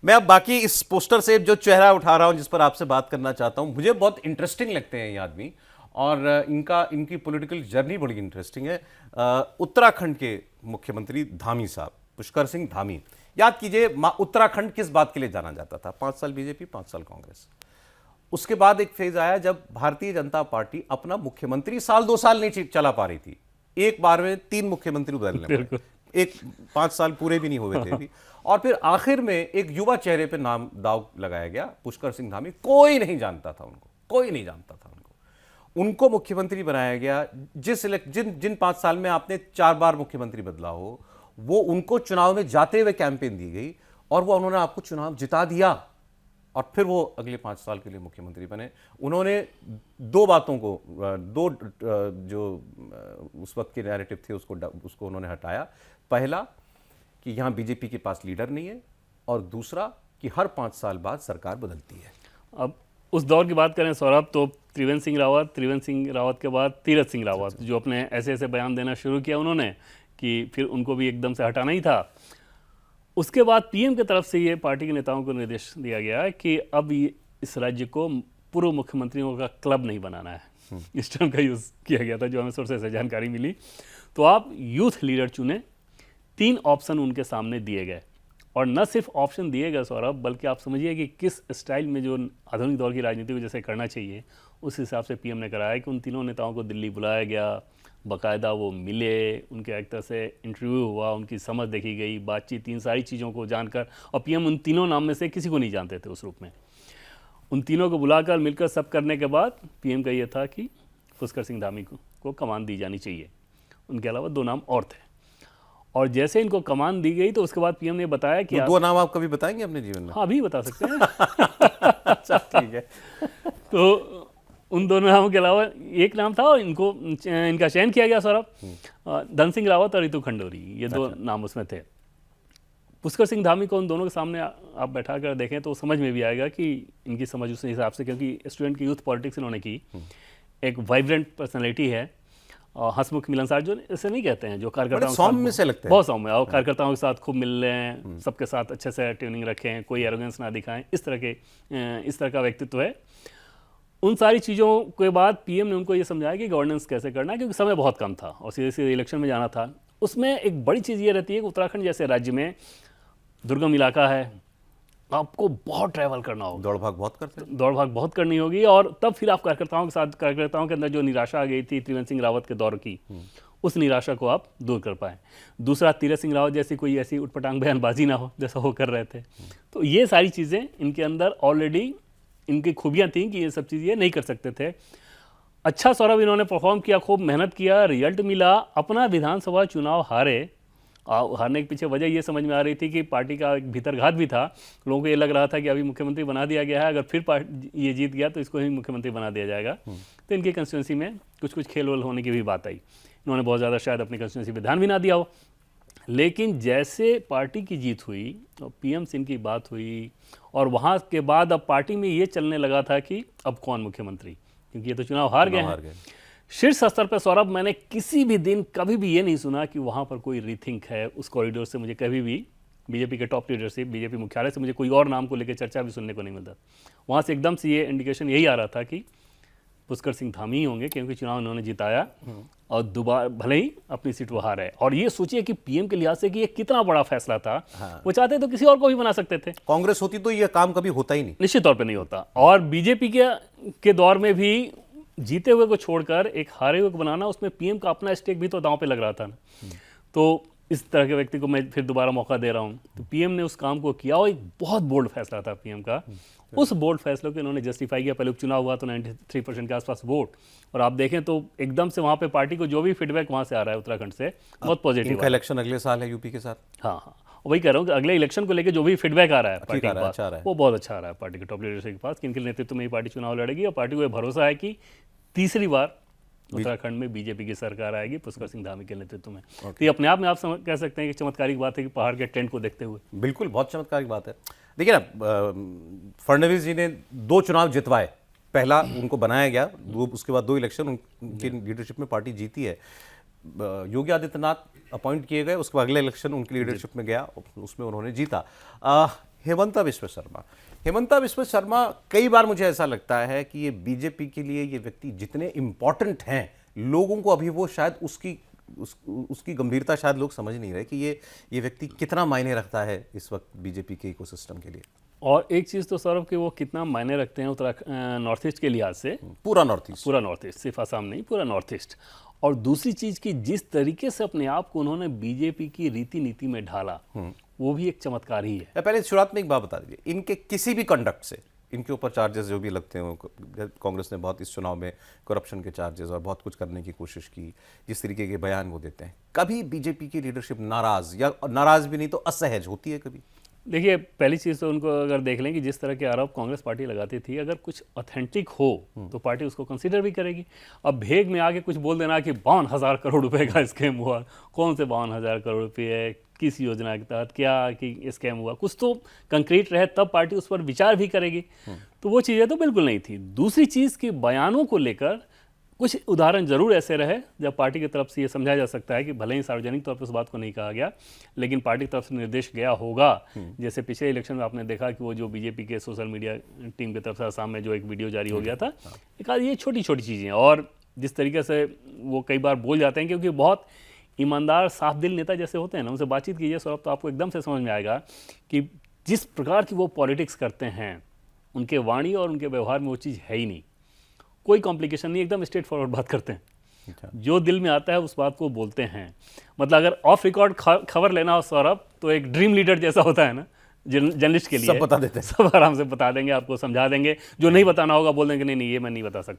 मैं अब बाकी इस पोस्टर से जो चेहरा उठा रहा हूं, जिस पर आपसे बात करना चाहता हूं, मुझे बहुत इंटरेस्टिंग लगते हैं ये आदमी, और इनकी पॉलिटिकल जर्नी बड़ी इंटरेस्टिंग है। उत्तराखंड के मुख्यमंत्री धामी साहब, पुष्कर सिंह धामी। याद कीजिए, उत्तराखंड किस बात के लिए जाना जाता था? 5 साल बीजेपी, 5 साल कांग्रेस। उसके बाद एक फेज आया जब भारतीय जनता पार्टी अपना मुख्यमंत्री साल 2 साल नहीं चला पा रही थी, एक बार में 3 मुख्यमंत्री बदलने पड़े, एक 5 साल पूरे भी नहीं हुए थे अभी। और फिर आखिर में एक युवा चेहरे पे नाम दाव लगाया गया, पुष्कर सिंह धामी। कोई नहीं जानता था उनको, कोई नहीं जानता था उनको मुख्यमंत्री बनाया गया। जिन 5 साल में आपने 4 बार मुख्यमंत्री बदला हो, वो उनको चुनाव में जाते हुए कैंपेन दी गई और वो उन्होंने आपको चुनाव जिता दिया, और फिर वो अगले 5 साल के लिए मुख्यमंत्री बने। उन्होंने 2 बातों को, जो उस वक्त के नैरेटिव थे उसको उन्होंने हटाया। पहला कि यहाँ बीजेपी के पास लीडर नहीं है, और दूसरा कि हर 5 साल बाद सरकार बदलती है। अब उस दौर की बात करें सौरभ, तो त्रिवेंद्र सिंह रावत के बाद तीरथ सिंह रावत, जो अपने ऐसे ऐसे बयान देना शुरू किया उन्होंने कि फिर उनको भी एकदम से हटाना ही था। उसके बाद पीएम की तरफ से ये पार्टी के नेताओं को निर्देश दिया गया है कि अब इस राज्य को पूर्व मुख्यमंत्रियों का क्लब नहीं बनाना है। इस टर्म का यूज़ किया गया था, जो हमें सोर्सेस से जानकारी मिली। तो आप यूथ लीडर चुने, 3 ऑप्शन उनके सामने दिए गए, और न सिर्फ ऑप्शन दिए गए सौरभ, बल्कि आप समझिए कि किस स्टाइल में जो आधुनिक दौर की राजनीति को जैसे करना चाहिए उस हिसाब से पीएम ने कराया कि उन तीनों नेताओं को दिल्ली बुलाया गया, बाकायदा वो मिले, उनके एक तरह से इंटरव्यू हुआ, उनकी समझ देखी गई, बातचीत, इन सारी चीज़ों को जानकर। और पीएम उन तीनों नाम में से किसी को नहीं जानते थे उस रूप में। उन तीनों को बुलाकर मिलकर सब करने के बाद पीएम का ये था कि पुष्कर सिंह धामी को कमान दी जानी चाहिए। उनके अलावा 2 नाम और थे, और जैसे इनको कमान दी गई तो उसके बाद पीएम ने बताया कि 2 नाम आप कभी बताएंगे अपने जीवन में? हाँ, अभी बता सकते हैं। अच्छा, ठीक है। तो उन 2 नामों के अलावा एक नाम था, और इनका चयन किया गया सौरभ। धन सिंह रावत और रितु खंडूरी, ये 2 नाम उसमें थे। पुष्कर सिंह धामी को उन दोनों के सामने आप बैठा कर देखें तो समझ में भी आएगा कि इनकी समझ उस हिसाब से, क्योंकि स्टूडेंट की यूथ पॉलिटिक्स इन्होंने की, एक वाइब्रेंट पर्सनैलिटी है, और हंसमुख मिलनसार, जो ऐसे नहीं कहते हैं, जो कार्यकर्ताओं सौम्य से लगते हैं, बहुत सौम्य, और कार्यकर्ताओं के साथ खूब मिल रहे हैं, सबके साथ अच्छे से ट्यूनिंग रखें, कोई एरोगेंस ना दिखाएं, इस तरह का व्यक्तित्व है। उन सारी चीज़ों के बाद पीएम ने उनको ये समझाया कि गवर्नेंस कैसे करना है, क्योंकि समय बहुत कम था और सीधे सीधे इलेक्शन में जाना था। उसमें एक बड़ी चीज़ ये रहती है कि उत्तराखंड जैसे राज्य में दुर्गम इलाका है, आपको बहुत ट्रैवल करना होगा, दौड़ भाग बहुत करनी होगी, और तब फिर आप कार्यकर्ताओं के अंदर जो निराशा आ गई थी त्रिवेंद्र सिंह रावत के दौर की, उस निराशा को आप दूर कर पाएँ। दूसरा, तीरथ सिंह रावत जैसी कोई ऐसी उटपटांग बयानबाजी ना हो जैसा वो कर रहे थे। तो ये सारी चीज़ें इनके अंदर ऑलरेडी, इनकी खूबियाँ थीं कि ये सब चीज़ ये नहीं कर सकते थे। अच्छा सौरभ, इन्होंने परफॉर्म किया, खूब मेहनत किया, रिजल्ट मिला, अपना विधानसभा चुनाव हारे। हारने के पीछे वजह ये समझ में आ रही थी कि पार्टी का एक भीतरघात भी था। लोगों को ये लग रहा था कि अभी मुख्यमंत्री बना दिया गया है, अगर फिर ये जीत गया तो इसको ही मुख्यमंत्री बना दिया जाएगा। तो इनकी कंस्टिट्यूंसी में कुछ खेल वेल होने की भी बात आई। इन्होंने बहुत ज़्यादा शायद अपनी कंस्टिट्यूंसी पर ध्यान भी ना दिया हो। लेकिन जैसे पार्टी की जीत हुई और पीएम सिंह की बात हुई, और वहाँ के बाद अब पार्टी में ये चलने लगा था कि अब कौन मुख्यमंत्री, क्योंकि ये तो चुनाव हार गए हैं। शीर्ष स्तर पर सौरभ, मैंने किसी भी दिन कभी भी ये नहीं सुना कि वहाँ पर कोई रीथिंक है। उस कॉरिडोर से मुझे कभी भी बीजेपी के टॉप लीडरशिप, बीजेपी मुख्यालय से मुझे कोई और नाम को लेकर चर्चा भी सुनने को नहीं मिलता। वहाँ से एकदम से ये इंडिकेशन यही आ रहा था कि पुष्कर सिंह धामी ही होंगे, क्योंकि चुनाव उन्होंने जिताया और दोबारा भले ही अपनी सीट वो हारा है। और ये सोचिए कि पीएम के लिहाज से कि ये कितना बड़ा फैसला था। वो चाहते तो किसी और को भी बना सकते थे। कांग्रेस होती तो ये काम कभी होता ही नहीं, निश्चित तौर पे नहीं होता। और बीजेपी के दौर में भी जीते हुए को छोड़कर एक हारे हुए को बनाना, उसमें पीएम का अपना स्टेक भी तो दांव पे लग रहा था ना। तो इस तरह के व्यक्ति को मैं फिर दोबारा मौका दे रहा हूँ। तो पीएम ने उस काम को किया, और एक बहुत बोल्ड फैसला था पीएम का। उस बोल्ड फैसले को इन्होंने जस्टिफाई किया। पहले उपचुनाव हुआ तो 93% के आसपास वोट, और आप देखें तो एकदम से वहाँ पे पार्टी को जो भी फीडबैक वहाँ से आ रहा है उत्तराखंड से, बहुत पॉजिटिव। इनका इलेक्शन अगले साल है यूपी के साथ। हाँ, वही कह रहा हूँ कि अगले इलेक्शन को लेकर जो भी फीडबैक आ रहा है पार्टी के पास, अच्छा वो बहुत अच्छा आ रहा है पार्टी के टॉप लीडरशिप के पास, कि इनके नेतृत्व में ही पार्टी चुनाव लड़ेगी। और पार्टी को ये भरोसा है कि तीसरी बार उत्तराखंड में बीजेपी की सरकार आएगी पुष्कर सिंह धामी के नेतृत्व में। तो ये अपने आप में आप कह सकते हैं कि चमत्कारिक बात है कि पहाड़ के ट्रेंड को देखते हुए। बिल्कुल, बहुत चमत्कारिक बात है। देखिए ना, फडणवीस जी ने 2 चुनाव जितवाए। पहला उनको बनाया गया, उसके बाद 2 इलेक्शन उनकी लीडरशिप में पार्टी जीती है। योगी आदित्यनाथ अपॉइंट किए गए, उसके बाद अगले इलेक्शन उनकी लीडरशिप में गया, उसमें उन्होंने जीता। हेमंता विश्व शर्मा। हेमंता विश्व शर्मा, कई बार मुझे ऐसा लगता है कि ये बीजेपी के लिए ये व्यक्ति जितने इम्पोर्टेंट हैं, लोगों को अभी वो शायद उसकी गंभीरता शायद लोग समझ नहीं रहे कि ये व्यक्ति कितना मायने रखता है इस वक्त बीजेपी के इकोसिस्टम के लिए। और एक चीज़ तो सौरभ कि वो कितना मायने रखते हैं उत्तराखंड नॉर्थ ईस्ट के लिहाज से, पूरा नॉर्थ ईस्ट, सिर्फ असम नहीं, पूरा नॉर्थ ईस्ट। और दूसरी चीज़ कि जिस तरीके से अपने आप को उन्होंने बीजेपी की रीति नीति में ढाला, वो भी एक चमत्कार ही है। पहले शुरुआत में एक बात बता दीजिए, इनके किसी भी कंडक्ट से इनके ऊपर चार्जेस जो भी लगते हैं, कांग्रेस ने बहुत इस चुनाव में करप्शन के चार्जेस और बहुत कुछ करने की कोशिश की, जिस तरीके के बयान वो देते हैं, कभी बीजेपी की लीडरशिप नाराज, या नाराज भी नहीं तो असहज होती है कभी? देखिए, पहली चीज़ तो उनको अगर देख लें कि जिस तरह के आरोप कांग्रेस पार्टी लगाती थी, अगर कुछ ऑथेंटिक हो तो पार्टी उसको कंसीडर भी करेगी। अब भेग में आके कुछ बोल देना कि 52,000 करोड़ रुपए का स्कैम हुआ, कौन से 52,000 करोड़ रुपये, किस योजना के तहत, क्या कि स्कैम हुआ, कुछ तो कंक्रीट रहे तब पार्टी उस पर विचार भी करेगी। तो वो चीज़ें तो बिल्कुल नहीं थी। दूसरी चीज़ कि बयानों को लेकर कुछ उदाहरण जरूर ऐसे रहे जब पार्टी की तरफ से ये समझा जा सकता है कि भले ही सार्वजनिक तौर पर उस बात को नहीं कहा गया, लेकिन पार्टी की तरफ से निर्देश गया होगा। जैसे पिछले इलेक्शन में आपने देखा कि वो जो बीजेपी के सोशल मीडिया टीम की तरफ से असम में जो एक वीडियो जारी हो गया था, एक आध ये छोटी छोटी चीज़ें, और जिस तरीके से वो कई बार बोल जाते हैं, क्योंकि बहुत ईमानदार साफ दिल नेता जैसे होते हैं ना, उनसे बातचीत कीजिए सौरभ, तो आपको एकदम से समझ में आएगा कि जिस प्रकार की वो पॉलिटिक्स करते हैं, उनके वाणी और उनके व्यवहार में वो चीज़ है ही नहीं, कोई कॉम्प्लिकेशन नहीं, एकदम स्ट्रेट फॉरवर्ड बात करते हैं। जो दिल में आता है उस बात को बोलते हैं। मतलब अगर ऑफ रिकॉर्ड खबर लेना हो सौरभ, तो एक ड्रीम लीडर जैसा होता है ना जर्नलिस्ट के लिए, सब बता देते हैं, सब आराम से बता देंगे, आपको समझा देंगे। जो नहीं बताना होगा बोल देंगे नहीं नहीं ये मैं नहीं बता सकता।